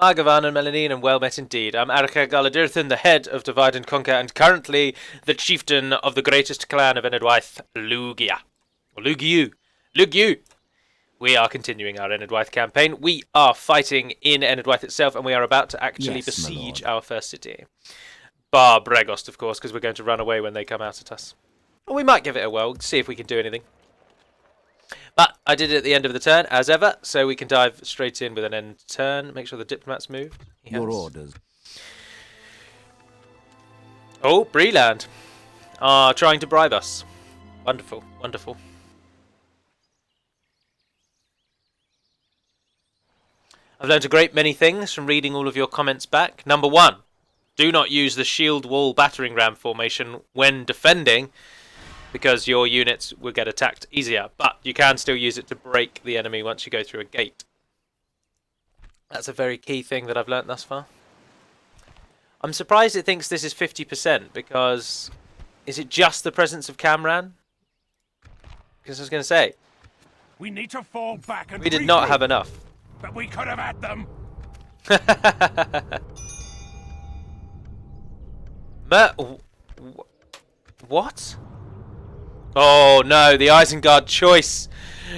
Argavan and Melanine, and well met indeed. I'm Archa Galadirthin, the head of Divide and Conquer, and currently the chieftain of the greatest clan of Enedwaith, Lugia. Or Lugiu. Lugiu! We are continuing our Enedwaith campaign. We are fighting in Enedwaith itself, and we are about to actually besiege our first city. Bar Bregost, of course, because we're going to run away when they come out at us. Or we might give it a whirl, see if we can do anything. But I did it at the end of the turn, as ever, so we can dive straight in with an end turn. Make sure the diplomats move. Your orders. Oh, Breland are trying to bribe us. Wonderful, wonderful. I've learned a great many things from reading all of your comments back. Number 1, do not use the shield wall battering ram formation when defending, because your units will get attacked easier, but you can still use it to break the enemy once you go through a gate. That's a very key thing that I've learnt thus far. I'm surprised it thinks this is 50%, because is it just the presence of Camran? Because I was going to say, we need to fall back and we did not have enough. But we could have had them. What? Oh no, the Isengard choice.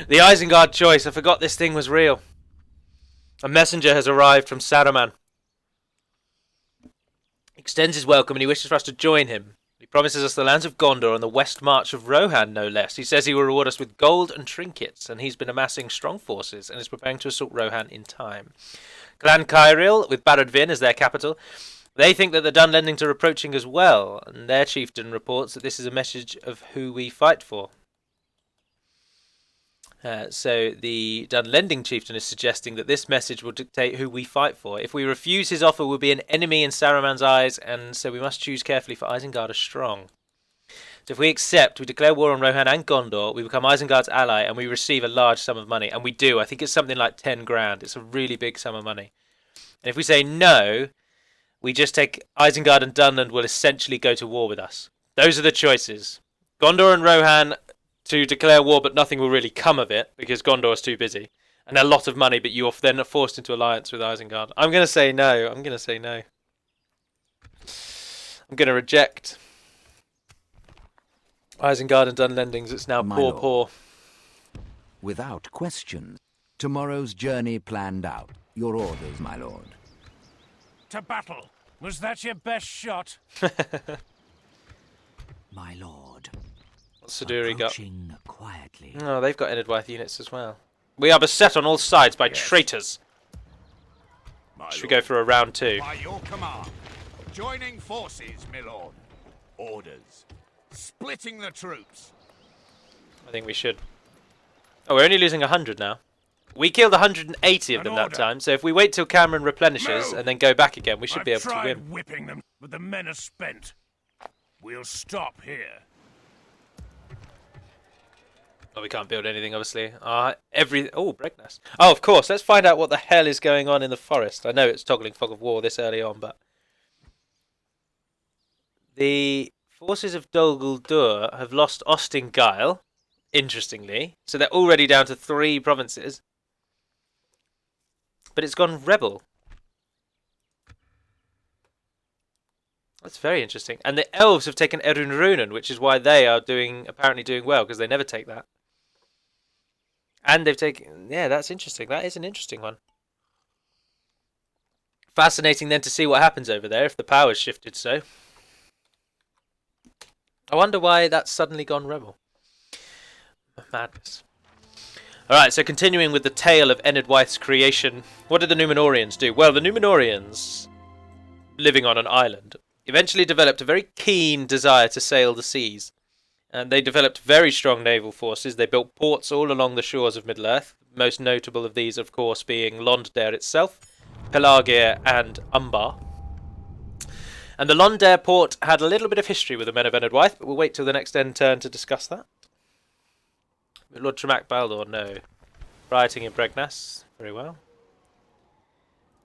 The Isengard choice. I forgot this thing was real. A messenger has arrived from Saruman. He extends his welcome and he wishes for us to join him. He promises us the lands of Gondor and the west march of Rohan, no less. He says he will reward us with gold and trinkets, and he's been amassing strong forces and is preparing to assault Rohan in time. Clan Cairil, with Barad-Vin as their capital, they think that the Dunlendings are approaching as well, and their chieftain reports that this is a message of who we fight for. So the Dunlending chieftain is suggesting that this message will dictate who we fight for. If we refuse his offer, we'll be an enemy in Saruman's eyes, and so we must choose carefully, for Isengard are strong. So if we accept, we declare war on Rohan and Gondor, we become Isengard's ally, and we receive a large sum of money. And we do. I think it's something like 10 grand. It's a really big sum of money. And if we say no, we just take Isengard, and Dunland will essentially go to war with us. Those are the choices. Gondor and Rohan to declare war, but nothing will really come of it because Gondor is too busy. And a lot of money, but you then are forced into alliance with Isengard. I'm going to say no. I'm going to say no. I'm going to reject Isengard and Dunlendings. It's now poor. Without question. Tomorrow's journey planned out. Your orders, my lord. To battle. Was that your best shot? My lord. What's Siduri got? Quietly. Oh, they've got Enedwaith units as well. We are beset on all sides by traitors. Should we go for a round 2? By your command. Joining forces, my lord. Orders. Splitting the troops. I think we should. Oh, we're only losing 100 now. We killed 180 of them that time, so if we wait till Cameron replenishes and then go back again, we should be able to win. I've tried whipping them, but the men are spent. We'll stop here. Oh, we can't build anything, obviously. Oh, Breakness. Oh, of course. Let's find out what the hell is going on in the forest. I know it's toggling fog of war this early on, but the forces of Dol Guldur have lost Ostingyle, interestingly. So they're already down to 3 provinces. But it's gone rebel. That's very interesting. And the elves have taken Erunrunen, which is why they are apparently doing well, because they never take that. And they've taken... Yeah, that's interesting. That is an interesting one. Fascinating then to see what happens over there if the power's shifted so. I wonder why that's suddenly gone rebel. Madness. Alright, so continuing with the tale of Enedwaith's creation. What did the Númenóreans do? Well, the Númenóreans, living on an island, eventually developed a very keen desire to sail the seas. And they developed very strong naval forces. They built ports all along the shores of Middle-earth. Most notable of these, of course, being Daer itself, Pelagia and Umbar. And the Daer port had a little bit of history with the men of Enedwaith, but we'll wait till the next end turn to discuss that. Lord Tremak Baldor, no. Rioting in Bregnas, very well.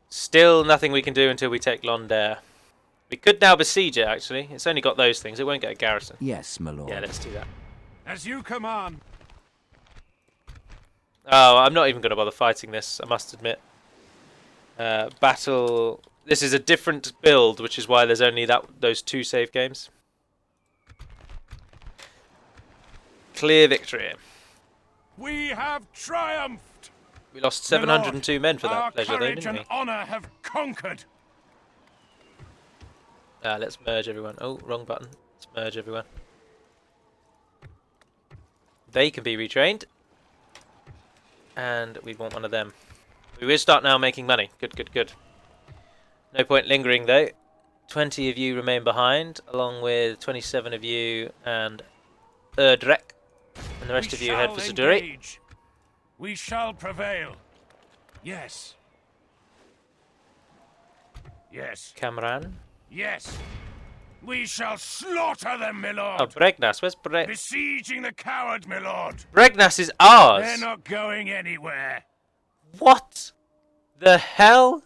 Still nothing we can do until we take Daer. We could now besiege it, actually. It's only got those things. It won't get a garrison. Yes, my lord. Yeah, let's do that. As you command. Oh, I'm not even going to bother fighting this, I must admit. Battle. This is a different build, which is why there's only those 2 save games. Clear victory. We have triumphed. We lost 702 men for that pleasure, though, courage didn't we? and honor have conquered. Let's merge everyone. Oh, wrong button. Let's merge everyone. They can be retrained. And we want one of them. We will start now making money. Good, good, good. No point lingering, though. 20 of you remain behind, along with 27 of you and Erdrek. And the rest of you head for Siduri. We shall prevail. Yes. Yes. Camran. Yes. We shall slaughter them, my lord. Oh, Bregnas. Where's Besieging the coward, my lord. Bregnas is ours. They're not going anywhere. What the hell?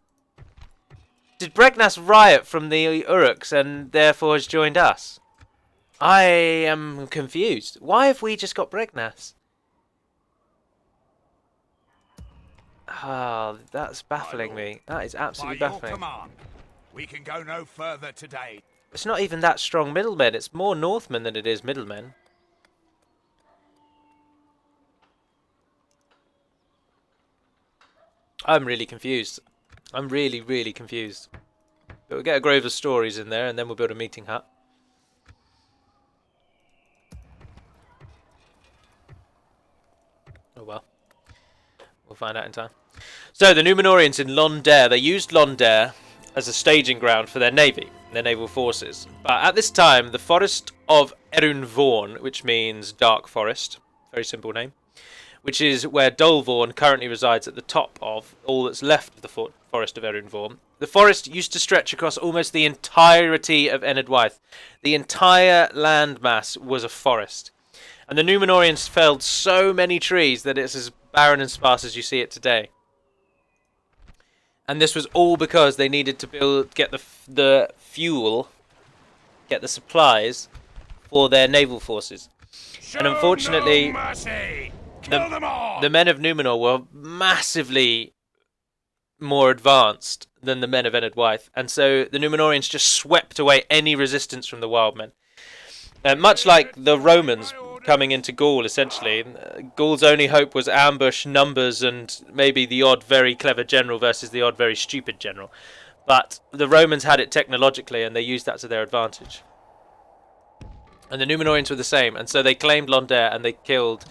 Did Bregnas riot from the Uruks and therefore has joined us? I am confused. Why have we just got Bregnas? Oh, that's baffling me. That is absolutely By your baffling. command, we can go no further today. It's not even that strong middlemen. It's more Northmen than it is middlemen. I'm really confused. I'm really, really confused. But we'll get a Grove of Stories in there and then we'll build a meeting hut. Oh well. We'll find out in time. So, the Númenóreans in Daer, they used Daer as a staging ground for their navy, their naval forces. But at this time, the forest of Erunvorn, which means dark forest, very simple name, which is where Dolvorn currently resides at the top of all that's left of the forest of Erunvorn. The forest used to stretch across almost the entirety of Enedwaith. The entire landmass was a forest. And the Númenóreans felled so many trees that it's as barren and sparse as you see it today. And this was all because they needed to get the fuel, get the supplies for their naval forces. And unfortunately, the men of Númenor were massively more advanced than the men of Enedwaith, and so the Númenóreans just swept away any resistance from the wild men. Much like the Romans coming into Gaul, essentially, Gaul's only hope was ambush, numbers, and maybe the odd very clever general versus the odd very stupid general. But the Romans had it technologically, and they used that to their advantage. And the Númenóreans were the same, and so they claimed Daer, and they killed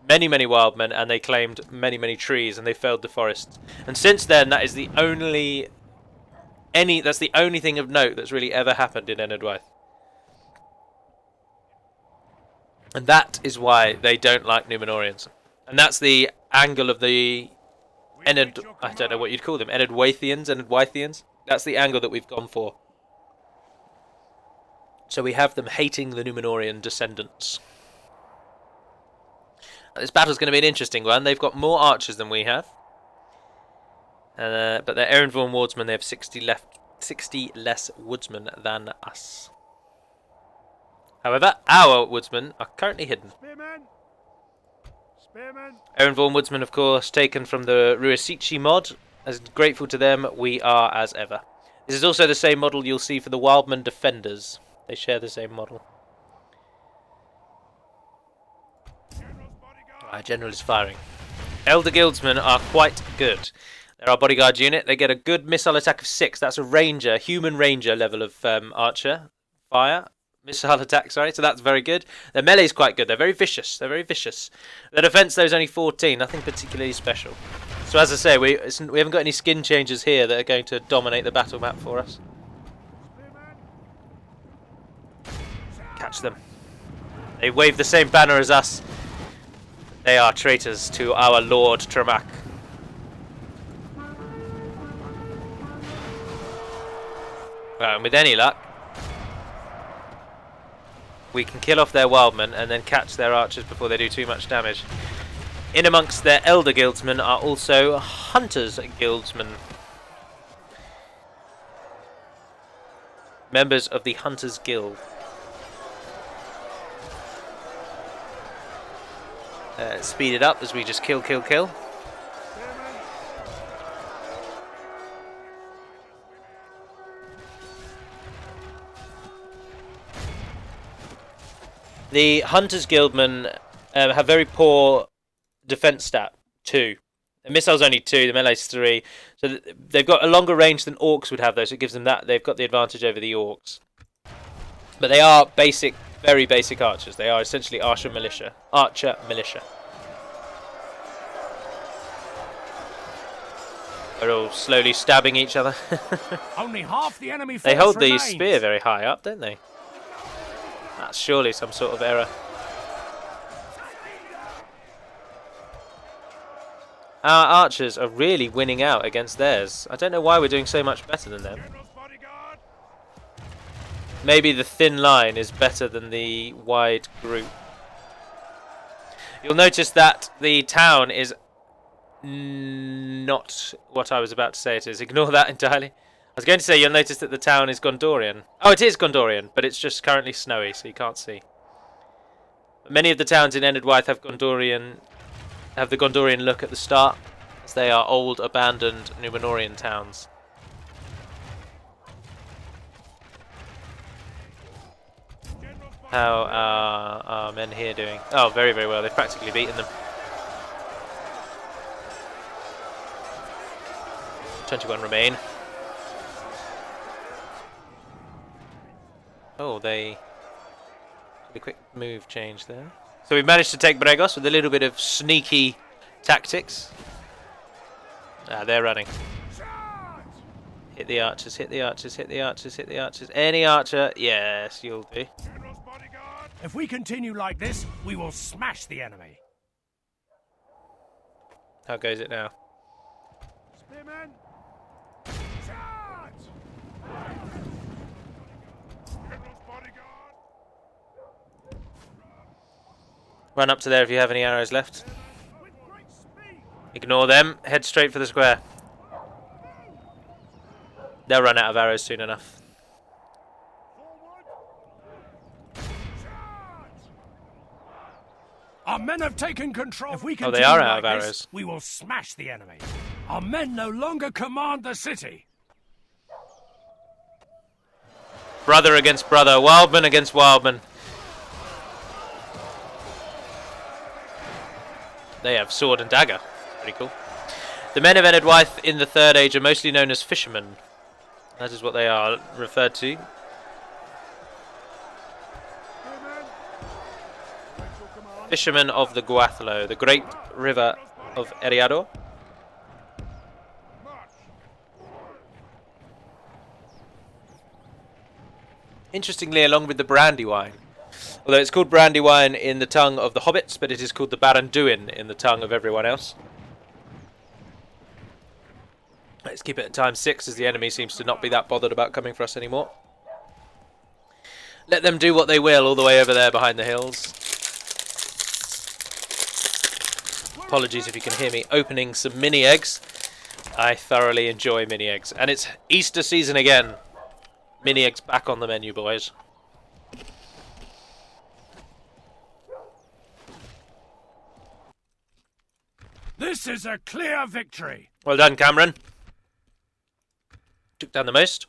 many, many wild men, and they claimed many, many trees, and they felled the forests. And since then, that is the only thing of note that's really ever happened in Enedwaith. And that is why they don't like Númenóreans. And that's the angle of the I don't know what you'd call them, Enedwaithians. That's the angle that we've gone for. So we have them hating the Númenórean descendants. This battle's going to be an interesting one. They've got more archers than we have. But they're Erunvorn wardsmen. They have 60 less woodsmen than us. However, our woodsmen are currently hidden. Spearmen! Spearmen! Erunvorn woodsmen, of course, taken from the Ruasici mod. As grateful to them, we are as ever. This is also the same model you'll see for the Wildman Defenders. They share the same model. Our general is firing. Elder Guildsmen are quite good. They're our bodyguard unit. They get a good missile attack of 6. That's a ranger, human ranger level of archer. Fire. Missile attack, sorry. So that's very good. Their melee is quite good. They're very vicious. Their defense, though, is only 14. Nothing particularly special. So as I say, we haven't got any skin changes here that are going to dominate the battle map for us. Catch them. They wave the same banner as us. They are traitors to our Lord Tremak. Right, and with any luck, we can kill off their wildmen and then catch their archers before they do too much damage. In amongst their elder guildsmen are also hunters guildsmen. Members of the Hunters Guild. Speed it up as we just kill. The Hunters Guildmen have very poor defense stat, 2. The missile's only 2, the melee's 3. So they've got a longer range than orcs would have, though, so it gives them that. They've got the advantage over the orcs. But they are basic, very basic archers. They are essentially archer militia. They're all slowly stabbing each other. Only half the enemy force They hold the remains. spear very high up, don't they? That's surely some sort of error. Our archers are really winning out against theirs. I don't know why we're doing so much better than them. Maybe the thin line is better than the wide group. You'll notice that the town is not what I was about to say it is. Ignore that entirely. I was going to say you'll notice that the town is Gondorian. Oh, it is Gondorian, but it's just currently snowy, so you can't see. Many of the towns in Enedwaith have the Gondorian look at the start, as they are old, abandoned Númenorian towns. How are our men here doing? Oh, very, very well. They've practically beaten them. 21 remain. Oh, they did a quick move change there. So we've managed to take Bregos with a little bit of sneaky tactics. Ah, they're running. Hit the archers, hit the archers, hit the archers, hit the archers. Any archer, yes, you'll do. If we continue like this, we will smash the enemy. How goes it now? Spearmen, charge! Run up to there if you have any arrows left. Ignore them. Head straight for the square. They'll run out of arrows soon enough. Our men have taken control. If we Oh, continue they are out of like this, arrows. we will smash the enemy. Our men no longer command the city. Brother against brother. Wildman against wildman. They have sword and dagger. Pretty cool. The men of Enedwaith in the Third Age are mostly known as fishermen. That is what they are referred to. Fishermen of the Gwathló, the great river of Eriador. Interestingly, along with the Brandywine. Although it's called Brandywine in the tongue of the hobbits, but it is called the Baranduin in the tongue of everyone else. Let's keep it at ×6, as the enemy seems to not be that bothered about coming for us anymore. Let them do what they will all the way over there behind the hills. Apologies if you can hear me opening some mini eggs. I thoroughly enjoy mini eggs. And it's Easter season again. Mini eggs back on the menu, boys. This is a clear victory. Well done, Cameron. Took down the most.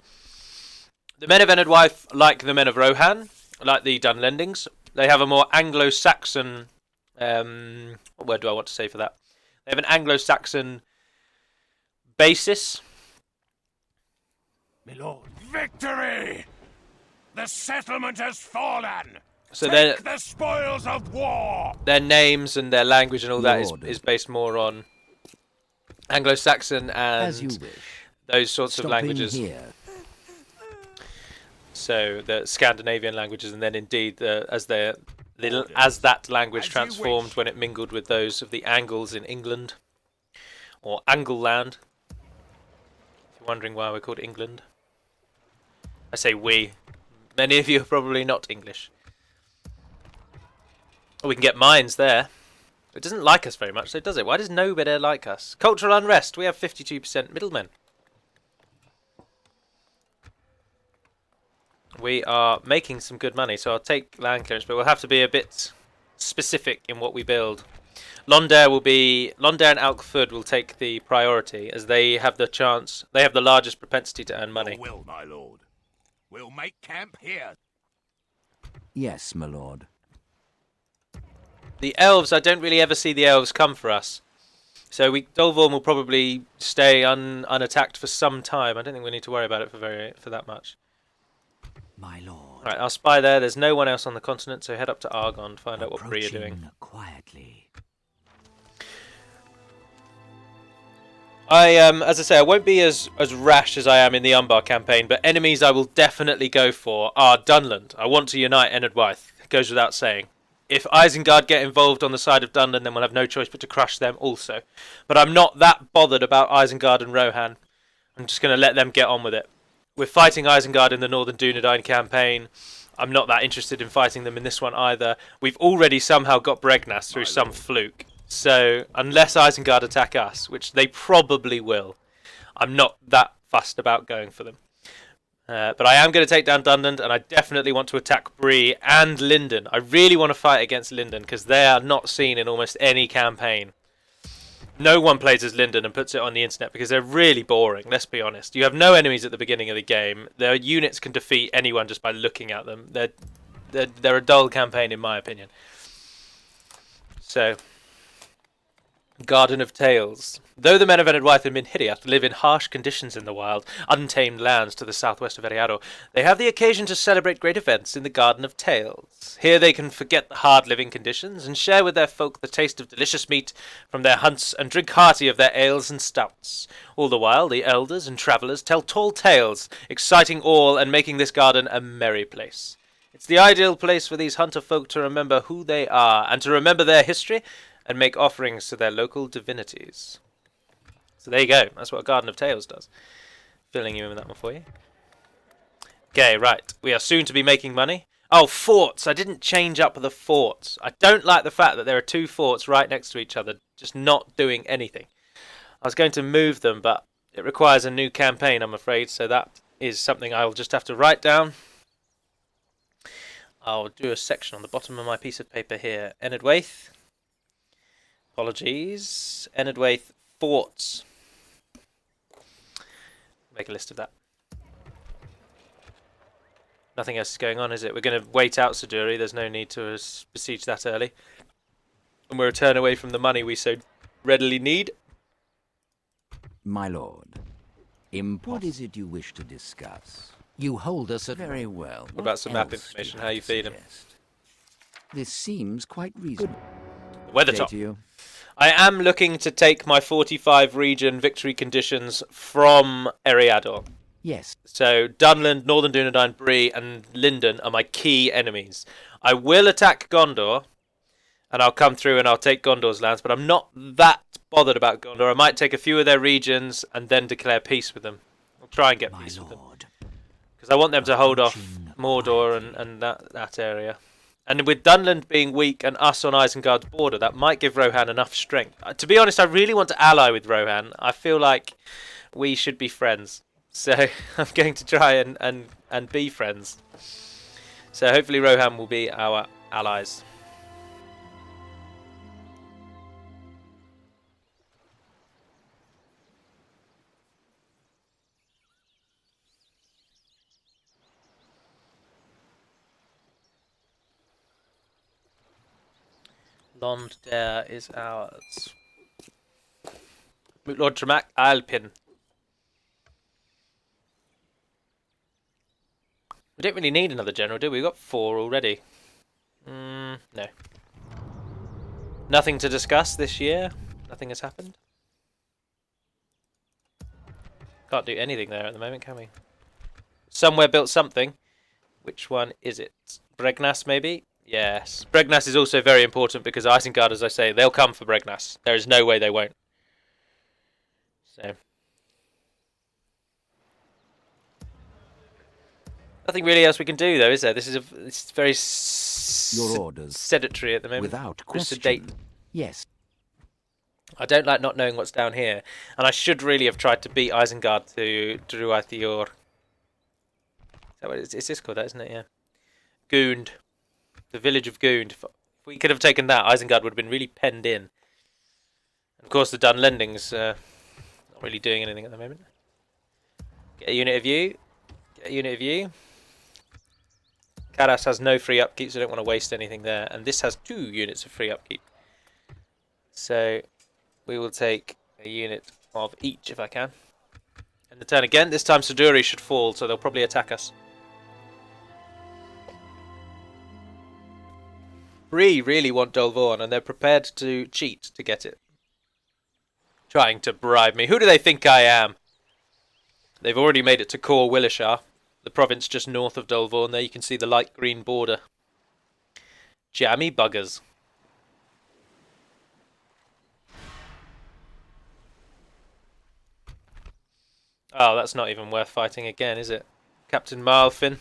The men of Enedwaith, like the men of Rohan, like the Dunlendings, they have a more Anglo-Saxon... what word do I want to say for that? They have an Anglo-Saxon basis. My lord. Victory! The settlement has fallen! So Take the spoils of war! their names and their language and all that Lord. is based more on Anglo-Saxon As you and wish. those sorts of Stopping languages. here. So the Scandinavian languages, and then indeed as that language As you transformed wish. when it mingled with those of the Angles in England, or Angleland. If you're wondering why we're called England, I say we. Many of you are probably not English. Oh, we can get mines there. It doesn't like us very much, though, does it? Why does nobody like us? Cultural unrest. We have 52% middlemen. We are making some good money, so I'll take land clearance, but we'll have to be a bit specific in what we build. Londair and Alkford will take the priority, as they have the chance, they have the largest propensity to earn money. Your will, my lord. We'll make camp here. Yes, my lord. The elves, I don't really ever see the elves come for us. So Dolvorn will probably stay unattacked for some time. I don't think we need to worry about it for that much. My lord. Right, I'll spy there. There's no one else on the continent, so head up to Argand, find out what Bree are doing. Quietly. As I say, I won't be as rash as I am in the Umbar campaign, but enemies I will definitely go for are Dunland. I want to unite Enedwaith. It goes without saying. If Isengard get involved on the side of Dunland, then we'll have no choice but to crush them also. But I'm not that bothered about Isengard and Rohan. I'm just going to let them get on with it. We're fighting Isengard in the Northern Dunedain campaign. I'm not that interested in fighting them in this one either. We've already somehow got Bregnas through some fluke. So, unless Isengard attack us, which they probably will, I'm not that fussed about going for them. But I am going to take down Dunland, and I definitely want to attack Bree and Linden. I really want to fight against Linden, because they are not seen in almost any campaign. No one plays as Linden and puts it on the internet, because they're really boring, let's be honest. You have no enemies at the beginning of the game. Their units can defeat anyone just by looking at them. They're a dull campaign, in my opinion. So... Garden of Tales. Though the men of Enedwaith and Minhiriath live in harsh conditions in the wild, untamed lands to the southwest of Eriador, they have the occasion to celebrate great events in the Garden of Tales. Here they can forget the hard living conditions and share with their folk the taste of delicious meat from their hunts and drink hearty of their ales and stouts. All the while, the elders and travellers tell tall tales, exciting all and making this garden a merry place. It's the ideal place for these hunter folk to remember who they are and to remember their history and make offerings to their local divinities. So there you go. That's what a Garden of Tales does. Filling you in with that one for you. Okay, right. We are soon to be making money. Oh, forts. I didn't change up the forts. I don't like the fact that there are two forts right next to each other, just not doing anything. I was going to move them, but it requires a new campaign, I'm afraid, so that is something I'll just have to write down. I'll do a section on the bottom of my piece of paper here. Enedwaith. Apologies. Enedwaith forts. Make a list of that. Nothing else is going on, is it? We're going to wait out Siduri. There's no need to besiege that early. And we'll turn away from the money we so readily need. My lord, what is it you wish to discuss? You hold us at very well. What about some map information? How you feeling? This seems quite reasonable. The weather top. I am looking to take my 45 region victory conditions from Eriador. Yes. So Dunland, Northern Dunedain, Bree and Linden are my key enemies. I will attack Gondor and I'll come through and I'll take Gondor's lands, but I'm not that bothered about Gondor. I might take a few of their regions and then declare peace with them. I'll try and get peace with them. Because I want them to hold off Mordor and that area. And with Dunland being weak and us on Isengard's border, that might give Rohan enough strength. To be honest, I really want to ally with Rohan. I feel like we should be friends. So I'm going to try and be friends. So hopefully Rohan will be our allies. Daer is ours. Lord Tremak Alpin. We don't really need another general, do we? We've got 4 already. No. Nothing to discuss this year. Nothing has happened. Can't do anything there at the moment, can we? Somewhere built something. Which one is it? Bregnas, maybe? Yes. Bregnas is also very important because Isengard, as I say, they'll come for Bregnas. There is no way they won't. So. Nothing really else we can do, though, is there? This is it's very your orders sedentary at the moment. Without question. Sedate. Yes. I don't like not knowing what's down here. And I should really have tried to beat Isengard to Druathior. It's this called that, isn't it? Yeah. Gund. The village of Gund. If we could have taken that, Isengard would have been really penned in. And of course, the Dunlending's not really doing anything at the moment. Get a unit of you. Get a unit of you. Karas has no free upkeep, so I don't want to waste anything there. And this has 2 units of free upkeep. So we will take a unit of each if I can. And the turn again. This time Siduri should fall, so they'll probably attack us. Bree really want Dol Vorn, and they're prepared to cheat to get it. Trying to bribe me. Who do they think I am? They've already made it to Cor Willishar, the province just north of Dol Vorn. There you can see the light green border. Jammy buggers. Oh, that's not even worth fighting again, is it? Captain Marlfin.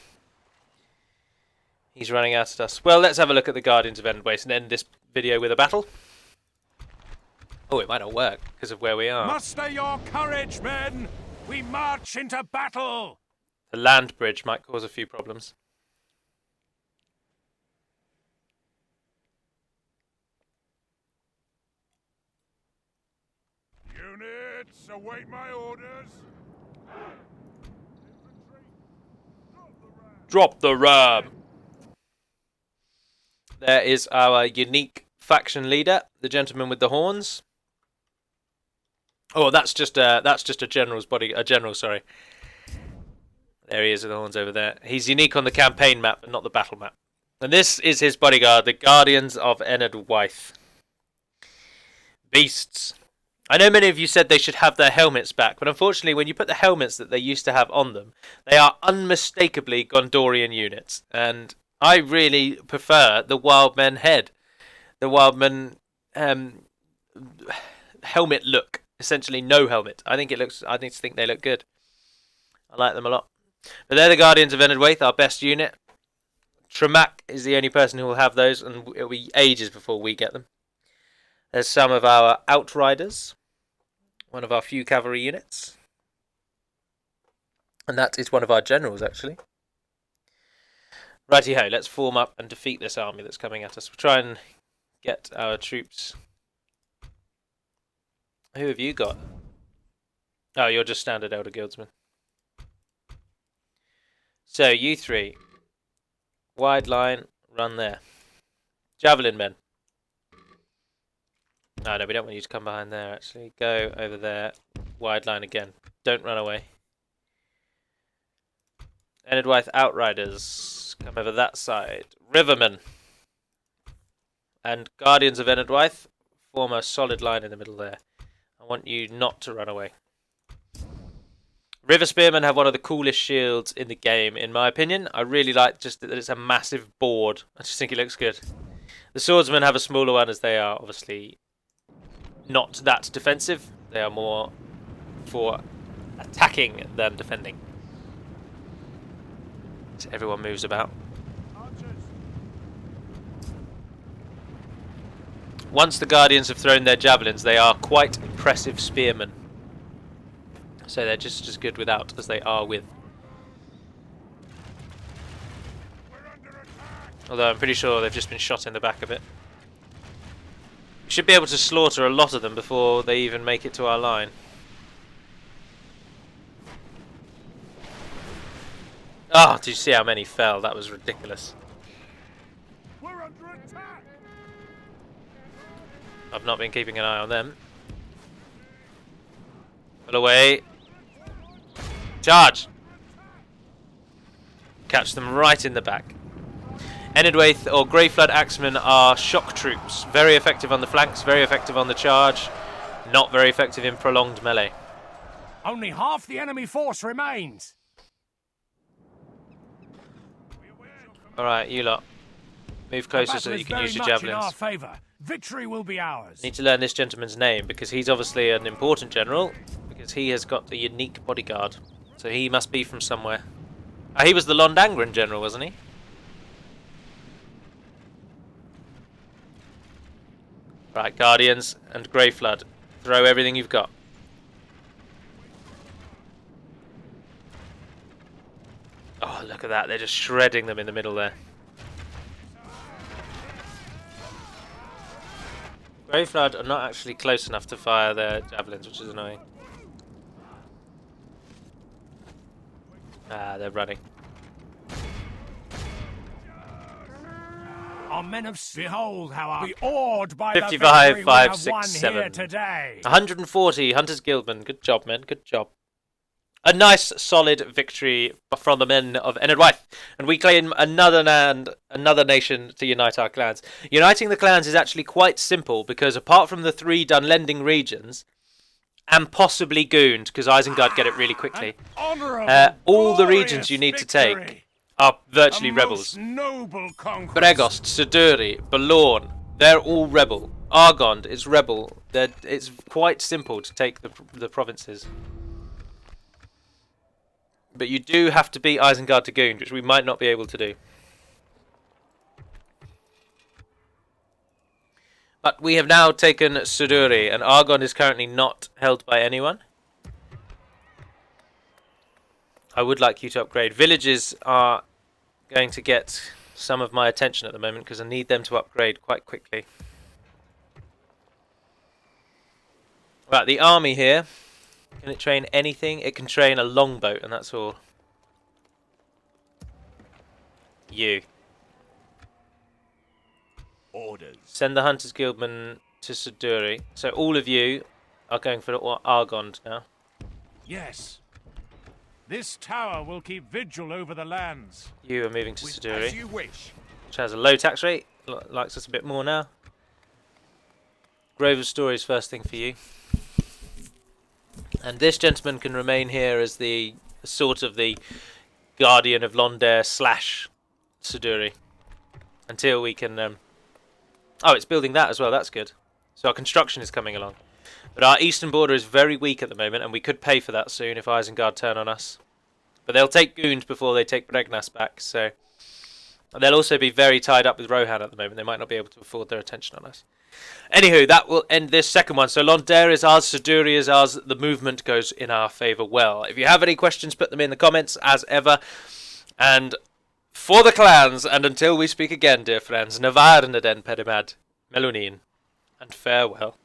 He's running out at us. Well, let's have a look at the Guardians of Enedwaith and end this video with a battle. Oh, it might not work because of where we are. Muster your courage, men! We march into battle! The land bridge might cause a few problems. Units, await my orders. Drop the ram! There is our unique faction leader, the gentleman with the horns. Oh, that's just a general's body. A general, sorry. There he is with the horns over there. He's unique on the campaign map, but not the battle map. And this is his bodyguard, the Guardians of Enedwaith. Beasts. I know many of you said they should have their helmets back, but unfortunately, when you put the helmets that they used to have on them, they are unmistakably Gondorian units. And I really prefer the Wildmen head, the Wildmen helmet look. Essentially, no helmet. I think they look good. I like them a lot. But they're the Guardians of Enedwaith, our best unit. Tremak is the only person who will have those, and it'll be ages before we get them. There's some of our Outriders, one of our few cavalry units. And that is one of our generals, actually. Righty-ho, let's form up and defeat this army that's coming at us. We'll try and get our troops. Who have you got? Oh, you're just standard Elder Guildsmen. So, you three. Wide line, run there. Javelin men. Oh, no, we don't want you to come behind there, actually. Go over there. Wide line again. Don't run away. Enedwaith Outriders. Come over that side. Rivermen. And Guardians of Enedwaith. Form a solid line in the middle there. I want you not to run away. River Spearmen have one of the coolest shields in the game, in my opinion. I really like just that it's a massive board. I just think it looks good. The Swordsmen have a smaller one, as they are obviously not that defensive. They are more for attacking than defending. So everyone moves about. Once the Guardians have thrown their javelins, they are quite impressive spearmen. So they're just as good without as they are with. Although I'm pretty sure they've just been shot in the back of it. We should be able to slaughter a lot of them before they even make it to our line. Oh, did you see how many fell? That was ridiculous. We're under attack! I've not been keeping an eye on them. Pull away. Charge! Catch them right in the back. Enedwaith or Greyflood Axemen are shock troops. Very effective on the flanks, very effective on the charge. Not very effective in prolonged melee. Only half the enemy force remains. Alright, you lot. Move closer so that you can use your javelins. In our favor. Victory will be ours. Need to learn this gentleman's name because he's obviously an important general. Because he has got a unique bodyguard. So he must be from somewhere. Oh, he was the Londangren general, wasn't he? Right, Guardians and Greyflood. Throw everything you've got. Oh, look at that. They're just shredding them in the middle there. Greyflood are not actually close enough to fire their javelins, which is annoying. Ah, they're running. Our men of behold how our be awed by 55, the victory 5, we have 6, won 7. here today. 140, Hunters Guildman. Good job, men. Good job. A nice, solid victory from the men of Enedwaith. And we claim another nation to unite our clans. Uniting the clans is actually quite simple, because apart from the 3 Dunlending regions, and possibly Gund, because Isengard get it really quickly, all the regions you need to take are virtually rebels. Noble conquest. Bregost, Siduri, Balorn, they're all rebel. Argand is rebel. It's quite simple to take the provinces. But you do have to beat Isengard to Gund, which we might not be able to do. But we have now taken Siduri, and Argand is currently not held by anyone. I would like you to upgrade. Villages are going to get some of my attention at the moment, because I need them to upgrade quite quickly. Right, the army here. Can it train anything? It can train a longboat, and that's all. You. Orders. Send the Hunters Guildman to Siduri. So all of you are going for Argand now. Yes. This tower will keep vigil over the lands. You are moving to As Siduri, you wish. which has a low tax rate. Likes us a bit more now. Grove of Stories first thing for you. And this gentleman can remain here as the sort of the guardian of Daer / Siduri until we can. Oh, it's building that as well. That's good. So our construction is coming along, but our eastern border is very weak at the moment, and we could pay for that soon if Isengard turn on us. But they'll take Gund before they take Bregnas back, so they'll also be very tied up with Rohan at the moment. They might not be able to afford their attention on us. Anywho, that will end this second one. So Daer is ours, Siduri is ours. The movement goes in our favour well. If you have any questions, put them in the comments as ever. And for the clans, and until we speak again, dear friends, Navar na den Pedimad, Melunin, and farewell.